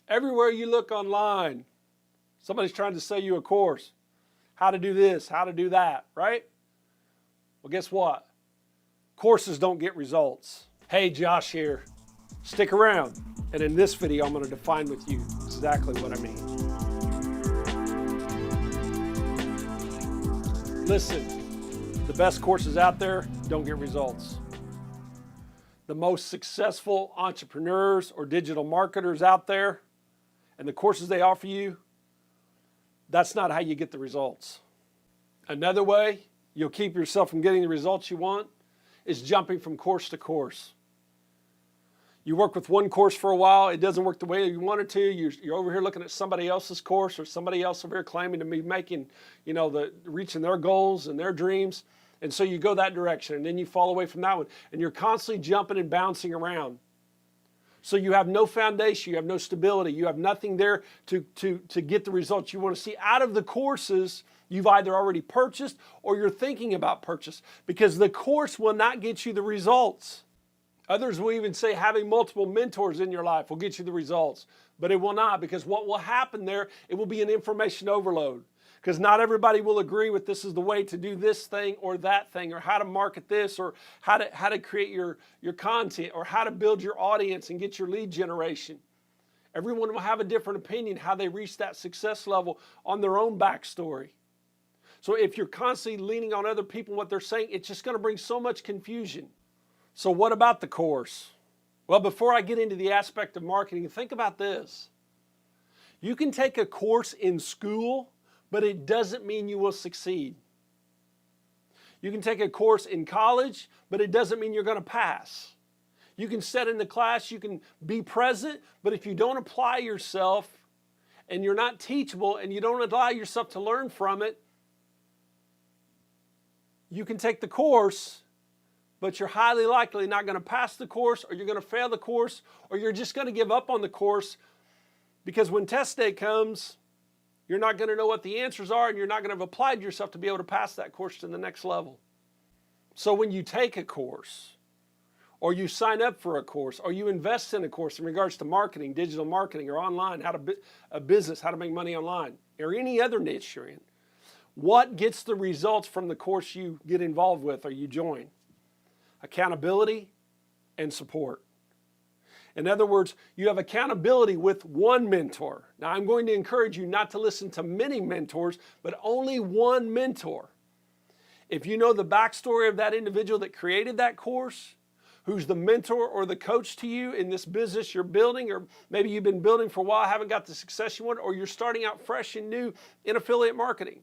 Everywhere you look online, somebody's trying to sell you a course. How to do this, how to do that, right? Well, guess what? Courses don't get results. Hey, Josh here. Stick around, and in this video, I'm going to define with you exactly what I mean. Listen, the best courses out there don't get results. The most successful entrepreneurs or digital marketers out there and the courses they offer you, that's not how you get the results. Another way you'll keep yourself from getting the results you want is jumping from course to course. You work with one course for a while, it doesn't work the way you want it to, you're over here looking at somebody else's course or somebody else over here claiming to be making, reaching their goals and their dreams. And so you go that direction and then you fall away from that one and you're constantly jumping and bouncing around. So you have no foundation, you have no stability, you have nothing there to get the results you want to see out of the courses you've either already purchased or you're thinking about purchase, because the course will not get you the results. Others will even say having multiple mentors in your life will get you the results, but it will not, because what will happen there, it will be an information overload. Because not everybody will agree with this is the way to do this thing or that thing, or how to market this, or how to create your content, or how to build your audience and get your lead generation. Everyone will have a different opinion how they reach that success level on their own backstory. So if you're constantly leaning on other people and what they're saying, it's just going to bring so much confusion. So what about the course? Well, before I get into the aspect of marketing, think about this. You can take a course in school, but it doesn't mean you will succeed. You can take a course in college, but it doesn't mean you're going to pass. You can sit in the class, you can be present, but if you don't apply yourself and you're not teachable and you don't allow yourself to learn from it, you can take the course, but you're highly likely not going to pass the course, or you're going to fail the course, or you're just going to give up on the course, because when test day comes, you're not going to know what the answers are, and you're not going to have applied yourself to be able to pass that course to the next level. So when you take a course, or you sign up for a course, or you invest in a course in regards to marketing, digital marketing, or online, a business, how to make money online, or any other niche you're in, what gets the results from the course you get involved with or you join? Accountability and support. In other words, you have accountability with one mentor. Now, I'm going to encourage you not to listen to many mentors, but only one mentor. If you know the backstory of that individual that created that course, who's the mentor or the coach to you in this business you're building, or maybe you've been building for a while, haven't got the success you want, or you're starting out fresh and new in affiliate marketing.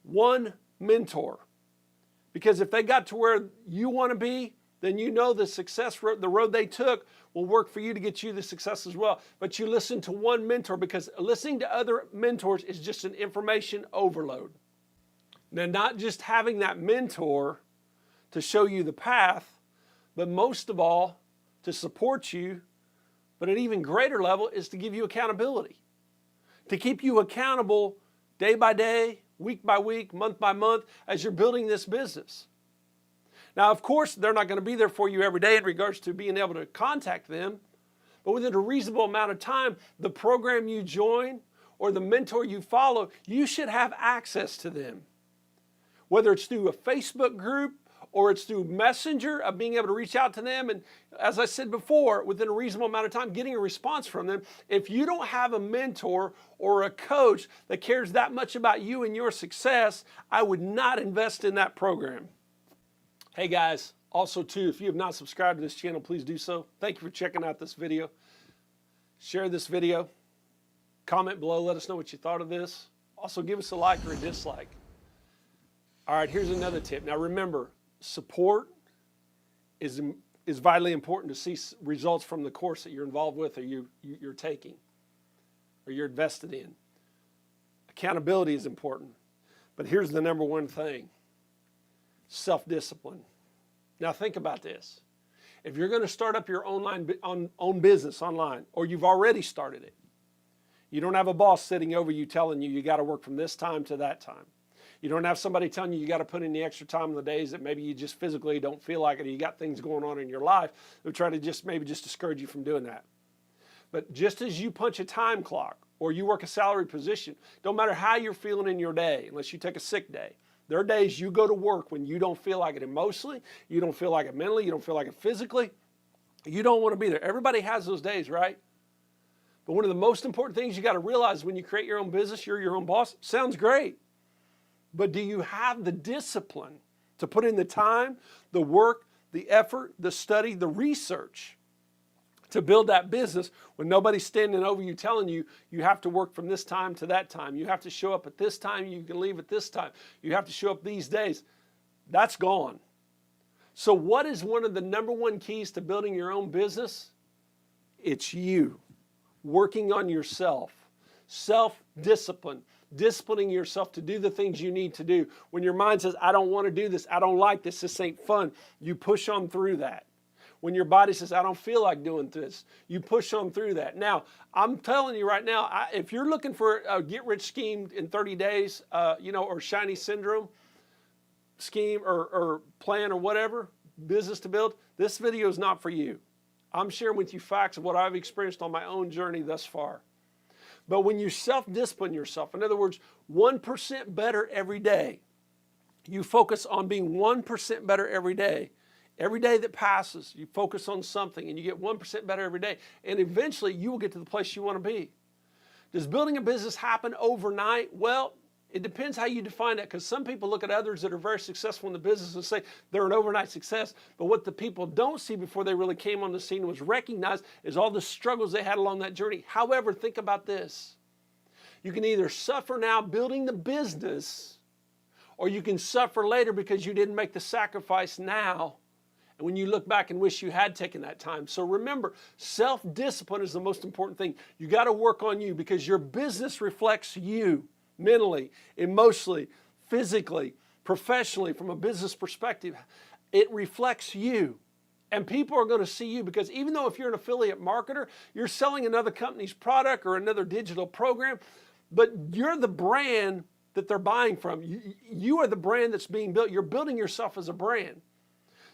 One mentor. Because if they got to where you want to be, then you know the success road, the road they took will work for you to get you the success as well. But you listen to one mentor, because listening to other mentors is just an information overload. Now, not just having that mentor to show you the path, but most of all, to support you, but at an even greater level is to give you accountability. To keep you accountable day by day, week by week, month by month, as you're building this business. Now, of course, they're not going to be there for you every day in regards to being able to contact them, but within a reasonable amount of time, the program you join or the mentor you follow, you should have access to them. Whether it's through a Facebook group or it's through Messenger, of being able to reach out to them, and as I said before, within a reasonable amount of time, getting a response from them. If you don't have a mentor or a coach that cares that much about you and your success, I would not invest in that program. Hey guys, also too, if you have not subscribed to this channel, please do so. Thank you for checking out this video. Share this video. Comment below, let us know what you thought of this. Also, give us a like or a dislike. All right, here's another tip. Now remember, support is vitally important to see results from the course that you're involved with, or you're taking, or you're invested in. Accountability is important. But here's the number one thing: self-discipline. Now think about this. If you're going to start up your own business online, or you've already started it, you don't have a boss sitting over you telling you got to work from this time to that time. You don't have somebody telling you got to put in the extra time on the days that maybe you just physically don't feel like it, or you got things going on in your life that try to maybe just discourage you from doing that. But just as you punch a time clock or you work a salary position, don't matter how you're feeling in your day, unless you take a sick day. There are days you go to work when you don't feel like it emotionally, you don't feel like it mentally, you don't feel like it physically. You don't want to be there. Everybody has those days, right? But one of the most important things you got to realize when you create your own business, you're your own boss. Sounds great. But do you have the discipline to put in the time, the work, the effort, the study, the research to build that business when nobody's standing over you telling you, you have to work from this time to that time. You have to show up at this time. You can leave at this time. You have to show up these days. That's gone. So what is one of the number one keys to building your own business? It's you. Working on yourself. Self-discipline. Disciplining yourself to do the things you need to do. When your mind says, I don't want to do this, I don't like this, this ain't fun, you push on through that. When your body says, I don't feel like doing this, you push on through that. Now, I'm telling you right now, if you're looking for a get-rich scheme in 30 days, or shiny syndrome scheme or plan or whatever, business to build, this video is not for you. I'm sharing with you facts of what I've experienced on my own journey thus far. But when you self-discipline yourself, in other words, 1% better every day, you focus on being 1% better every day. Every day that passes, you focus on something and you get 1% better every day. And eventually you will get to the place you want to be. Does building a business happen overnight? Well, it depends how you define that, because some people look at others that are very successful in the business and say they're an overnight success. But what the people don't see before they really came on the scene was recognized is all the struggles they had along that journey. However, think about this. You can either suffer now building the business, or you can suffer later because you didn't make the sacrifice now. And when you look back and wish you had taken that time. So remember, self-discipline is the most important thing. You got to work on you, because your business reflects you mentally, emotionally, physically, professionally, from a business perspective. It reflects you. And people are going to see you, because even though if you're an affiliate marketer, you're selling another company's product or another digital program, but you're the brand that they're buying from. You are the brand that's being built. You're building yourself as a brand.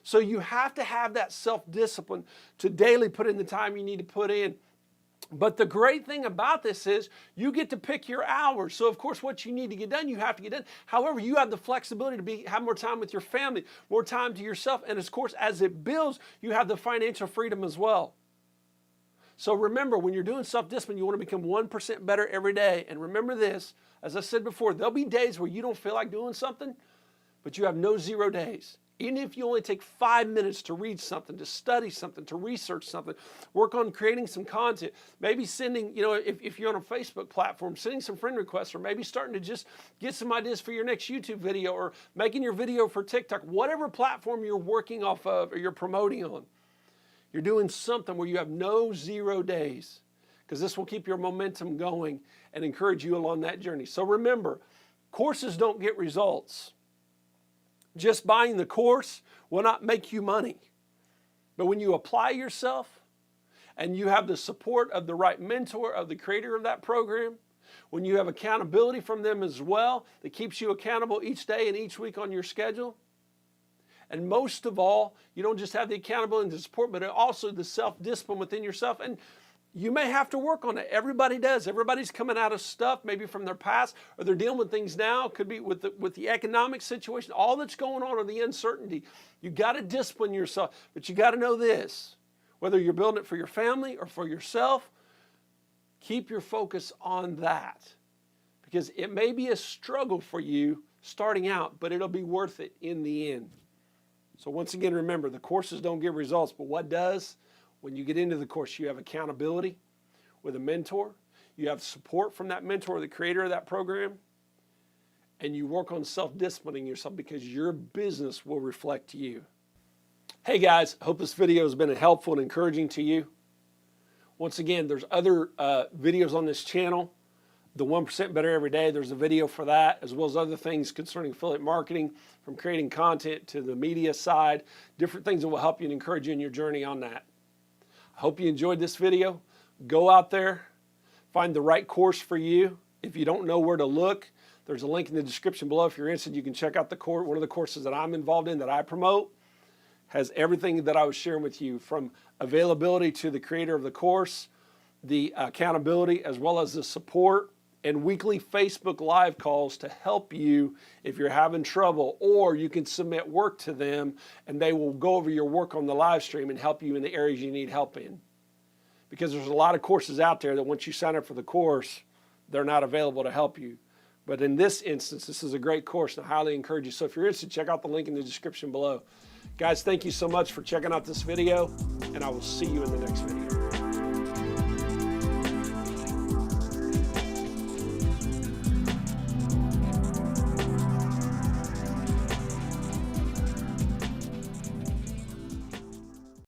So you have to have that self-discipline to daily put in the time you need to put in. But the great thing about this is you get to pick your hours. So of course, what you need to get done, you have to get done. However, you have the flexibility to have more time with your family, more time to yourself. And of course, as it builds, you have the financial freedom as well. So remember, when you're doing self-discipline, you want to become 1% better every day. And remember this, as I said before, there'll be days where you don't feel like doing something, but you have no 0 days. Even if you only take 5 minutes to read something, to study something, to research something, work on creating some content, maybe sending, if you're on a Facebook platform, sending some friend requests, or maybe starting to just get some ideas for your next YouTube video, or making your video for TikTok, whatever platform you're working off of or you're promoting on. You're doing something where you have no 0 days, because this will keep your momentum going and encourage you along that journey. So remember, courses don't get results. Just buying the course will not make you money. But when you apply yourself and you have the support of the right mentor, of the creator of that program, when you have accountability from them as well, that keeps you accountable each day and each week on your schedule, and most of all, you don't just have the accountability and the support, but also the self-discipline within yourself. And you may have to work on it. Everybody does. Everybody's coming out of stuff, maybe from their past, or they're dealing with things now. It could be with the economic situation, all that's going on, or the uncertainty. You got to discipline yourself, but you got to know this: whether you're building it for your family or for yourself, keep your focus on that, because it may be a struggle for you starting out, but it'll be worth it in the end. So once again, remember, the courses don't give results, but what does? When you get into the course, you have accountability with a mentor. You have support from that mentor, the creator of that program. And you work on self-disciplining yourself, because your business will reflect you. Hey guys, hope this video has been helpful and encouraging to you. Once again, there's other videos on this channel. The 1% Better Every Day, there's a video for that, as well as other things concerning affiliate marketing, from creating content to the media side, different things that will help you and encourage you in your journey on that. I hope you enjoyed this video. Go out there, find the right course for you. If you don't know where to look, there's a link in the description below. If you're interested, you can check out the course. One of the courses that I'm involved in, that I promote, has everything that I was sharing with you, from availability to the creator of the course, the accountability as well as the support and weekly Facebook Live calls to help you if you're having trouble, or you can submit work to them and they will go over your work on the live stream and help you in the areas you need help in. Because there's a lot of courses out there that once you sign up for the course, they're not available to help you. But in this instance, this is a great course and I highly encourage you. So if you're interested, check out the link in the description below. Guys, thank you so much for checking out this video, and I will see you in the next video.